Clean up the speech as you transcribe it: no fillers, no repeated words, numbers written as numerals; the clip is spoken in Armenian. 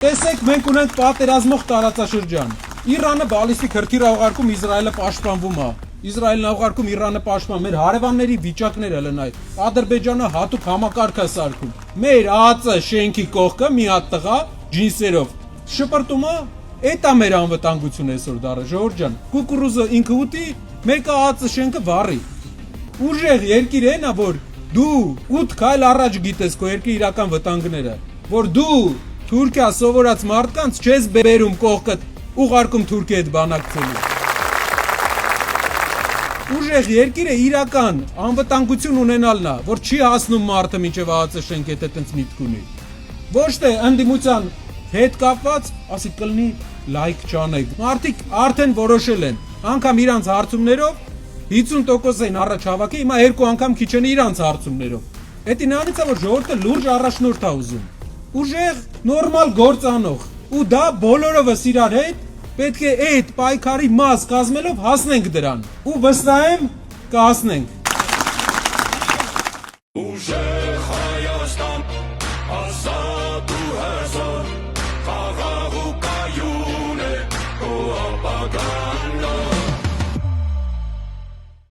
Տեսեք, մենք ունենք պատերազմող տարածաշրջան։ Իրանը բալիստիկ հրթիռ ուղարկում, Իսրայելը պաշտպանվում է։ Իսրայելն ուղարկում, Իրանը պաշտպանում։ Մեր հարևանների վիճակները լնայ։ Ադրբեջանը հատուկ համակարգ է սարքում։ Մեր ԱԱԾ շենքի կողքը մի հատ տղա ջինսերով շպրտում է, էտա մեր անվտանգությունը այսօր դարը, ժողովուրդ ջան։ Կուկուռուզը ինքը ուտի, մեկը ԱԱԾ շենքը վառի։ Ուժեղ երկիր է նա, որ դու 8 քայլ առաջ գիտես քո երկրի իրական վտանգները, որ դու Թուրքիա սովորած մարդկանց չես բերում կողքդ ուղարկում Թուրքիա հետ բանակցելու։ Ուժեղ երկիրը իրական անվտանգություն ունենալն է, որ չի հասնում մարդը մինչև ԱԱԾ շենք հետ այդպես միտք ունի։ Ոչ թե ընդդիմության հետ կապված, ասի կլինի լայք չանեք։ Մարդիկ արդեն որոշել են, անգամ իրանց հարցումներով 50% էին առաջ հավաքի, հիմա երկու անգամ քիչ են իրանց հարցումներով։ Էդի նրանից է, որ ժողովուրդը լուրջ առաջնորդ է ուզում։ Ուժեղ, նորմալ գործանող, ու դա բոլորովս իրար հետ պետք է այդ պայքարի մաս կազմելով հասնենք դրան, ու վստահ եմ կհասնենք։